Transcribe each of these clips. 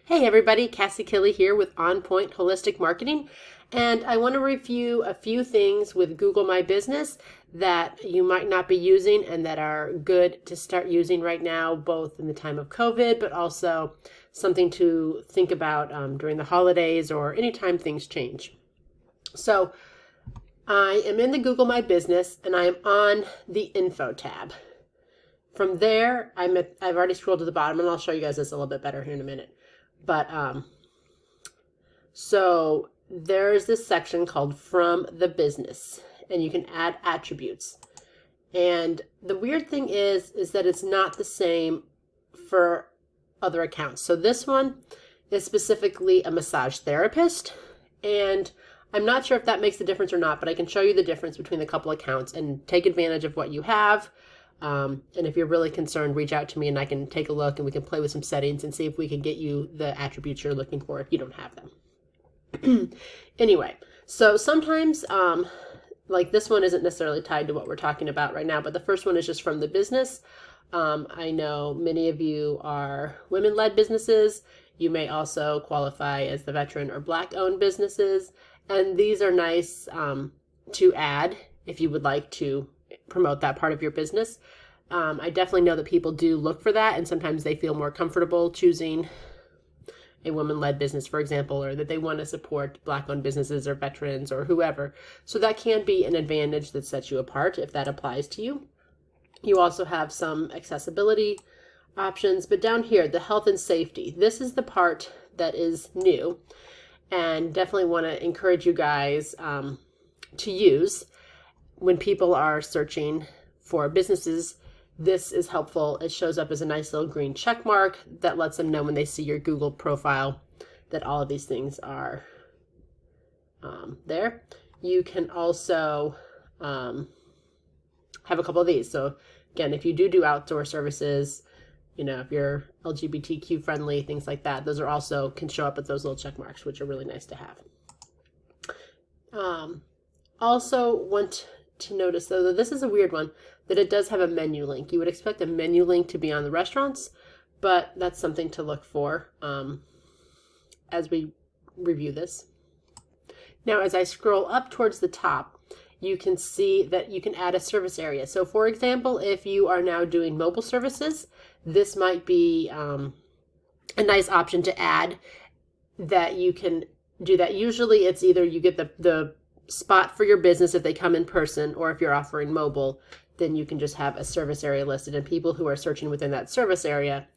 Hey everybody, Cassie Kelly here with On Point Holistic Marketing, and I want to review a few things with Google My Business that you might not be using and that are good to start using right now, both in the time of COVID, but also something to think about during the holidays or anytime things change. So I am in the Google My Business and I am on the Info tab. From there, I've already scrolled to the bottom, and I'll show you guys this a little bit better here in a minute. But so there's this section called From the Business, and you can add attributes. And the weird thing is that it's not the same for other accounts. So this one is specifically a massage therapist, and I'm not sure if that makes a difference or not, but I can show you the difference between the couple accounts and take advantage of what you have. And if you're really concerned, reach out to me and I can take a look and we can play with some settings and see if we can get you the attributes you're looking for if you don't have them. Anyway, so sometimes, like this one isn't necessarily tied to what we're talking about right now, but the first one is just from the business. I know many of you are women-led businesses. You may also qualify as the veteran or Black-owned businesses. And these are nice to add if you would like to promote that part of your business. I definitely know that people do look for that, and sometimes they feel more comfortable choosing a woman-led business, for example, or that they want to support Black-owned businesses or veterans or whoever. So that can be an advantage that sets you apart if that applies to you. You also have some accessibility options, but down here, the health and safety, this is the part that is new, and definitely want to encourage you guys to use. When people are searching for businesses, this is helpful. It shows up as a nice little green check mark that lets them know when they see your Google profile that all of these things are there. You can also have a couple of these. So again, if you do outdoor services, you know, if you're LGBTQ friendly, things like that, those are also can show up with those little check marks, which are really nice to have. Also want to notice, though, that this is a weird one, that it does have a menu link. You would expect a menu link to be on the restaurants, but that's something to look for as we review this. Now, as I scroll up towards the top, you can see that you can add a service area. So, for example, if you are now doing mobile services, this might be a nice option to add that you can do that. Usually it's either you get the spot for your business if they come in person, or if you're offering mobile, then you can just have a service area listed, and people who are searching within that service area,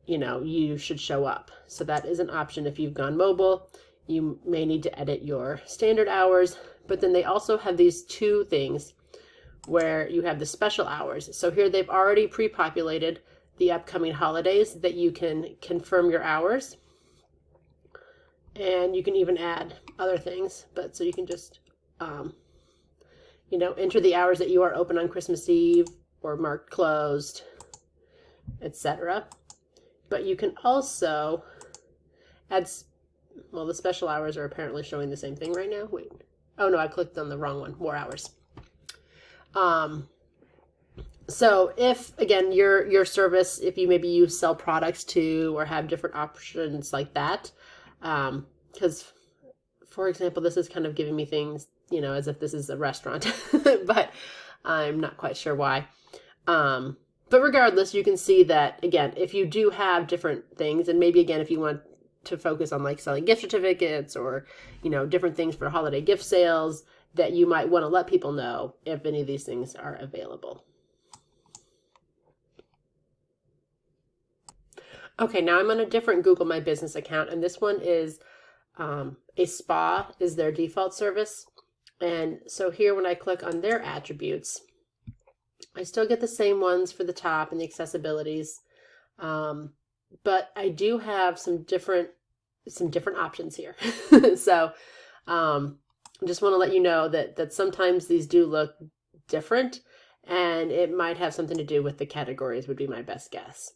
you know, you should show up. So that is an option. If you've gone mobile, you may need to edit your standard hours, but then they also have these two things where you have the special hours. So here they've already pre-populated the upcoming holidays that you can confirm your hours. And you can even add other things, but so you can just, you know, enter the hours that you are open on Christmas Eve or marked closed, etc. But you can also add, well, the special hours are apparently showing the same thing right now. Wait, oh no, I clicked on the wrong one, more hours. So if, again, your service, if you maybe sell products to or have different options like that, because, for example, this is kind of giving me things, you know, as if this is a restaurant, but I'm not quite sure why. But regardless, you can see that, again, if you do have different things, and maybe, again, if you want to focus on like selling gift certificates or, you know, different things for holiday gift sales, that you might want to let people know if any of these things are available. Okay, now I'm on a different Google My Business account, and this one is a spa is their default service. And so here, when I click on their attributes, I still get the same ones for the top and the accessibilities, but I do have some different options here. So I just want to let you know that sometimes these do look different, and it might have something to do with the categories, would be my best guess.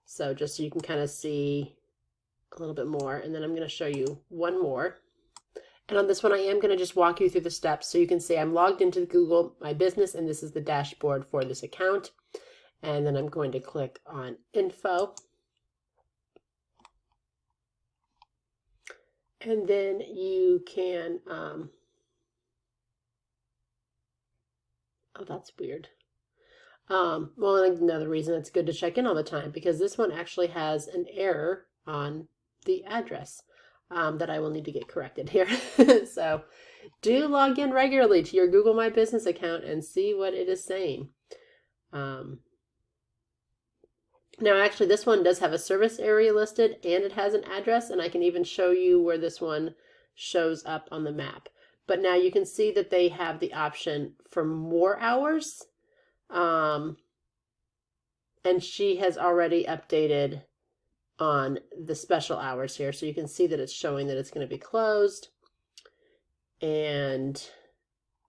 So just so you can kind of see a little bit more, and then I'm going to show you one more. And on this one, I am going to just walk you through the steps so you can see I'm logged into Google My Business, and this is the dashboard for this account. And then I'm going to click on Info. And then you can, oh, that's weird. Well, another reason it's good to check in all the time, because this one actually has an error on the address that I will need to get corrected here. So do log in regularly to your Google My Business account and see what it is saying. Now, actually, this one does have a service area listed and it has an address, and I can even show you where this one shows up on the map. But now you can see that they have the option for more hours. And she has already updated on the special hours here. So you can see that it's showing that it's going to be closed. And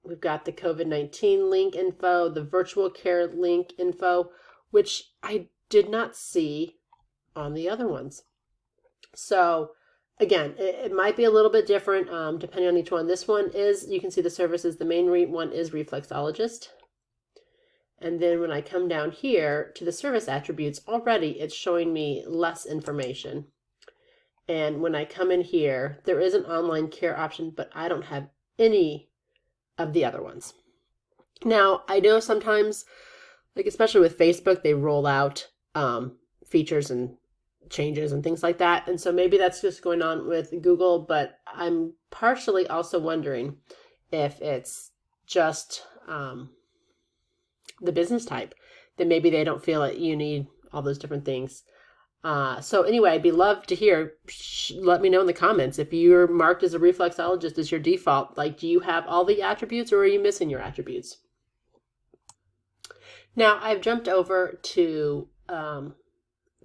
we've got the COVID-19 link info, the virtual care link info, which I did not see on the other ones. So again, it might be a little bit different depending on each one. This one is, you can see the services, the main one is Reflexologist. And then when I come down here to the service attributes, already it's showing me less information. And when I come in here, there is an online care option, but I don't have any of the other ones. Now, I know sometimes, like especially with Facebook, they roll out features and changes and things like that. And so maybe that's just going on with Google, but I'm partially also wondering if it's just the business type, that maybe they don't feel that you need all those different things. So anyway, I'd be love to hear, let me know in the comments if you're marked as a reflexologist as your default, like do you have all the attributes or are you missing your attributes? Now I've jumped over to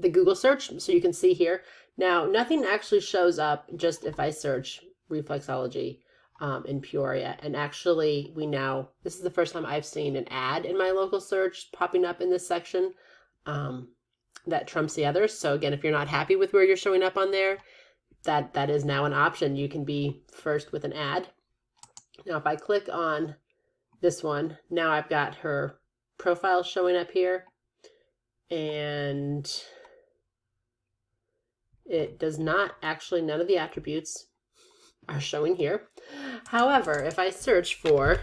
the Google search, so you can see here. Now nothing actually shows up just if I search reflexology in Peoria. And actually this is the first time I've seen an ad in my local search popping up in this section that trumps the others. So again, if you're not happy with where you're showing up on there, that is now an option. You can be first with an ad. Now, if I click on this one, now I've got her profile showing up here, and it does not actually, none of the attributes are showing here. However, if I search for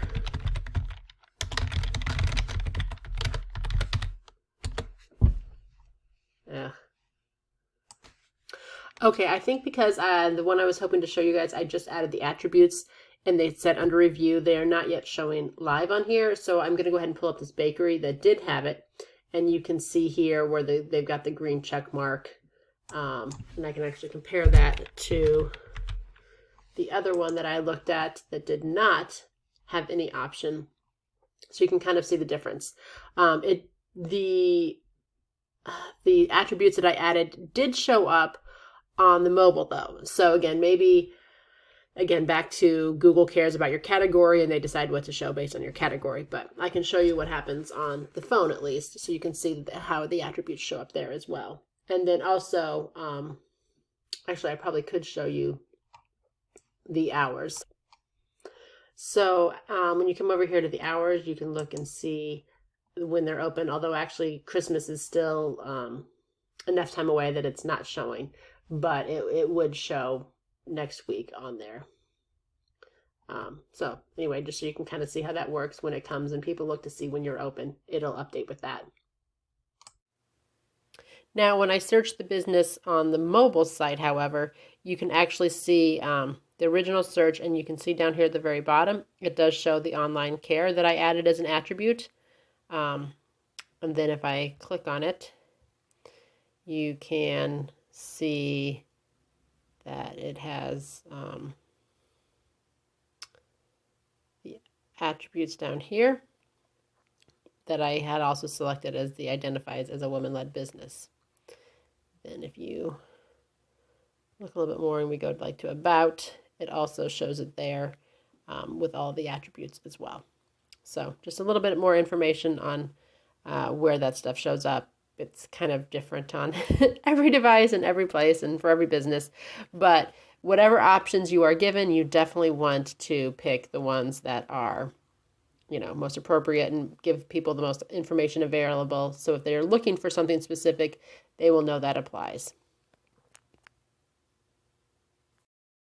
okay, I think because the one I was hoping to show you guys, I just added the attributes and they said under review, they are not yet showing live on here. So I'm going to go ahead and pull up this bakery that did have it. And you can see here where they've got the green check mark. And I can actually compare that to the other one that I looked at that did not have any option. So you can kind of see the difference. The attributes that I added did show up on the mobile though. So again, maybe back to Google cares about your category and they decide what to show based on your category, but I can show you what happens on the phone at least, so you can see how the attributes show up there as well. And then also, actually I probably could show you the hours. So when you come over here to the hours, you can look and see when they're open, although actually Christmas is still enough time away that it's not showing, but it would show next week on there. So anyway, just so you can kind of see how that works when it comes and people look to see when you're open, it'll update with that. Now, when I search the business on the mobile site, however, you can actually see the original search, and you can see down here at the very bottom, it does show the online care that I added as an attribute. And then if I click on it, you can see that it has the attributes down here that I had also selected as the identifies as a woman-led business. Then if you look a little bit more and we go to about, it also shows it there with all the attributes as well. So just a little bit more information on where that stuff shows up. It's kind of different on every device and every place and for every business, but whatever options you are given, you definitely want to pick the ones that are, most appropriate and give people the most information available. So if they're looking for something specific, they will know that applies.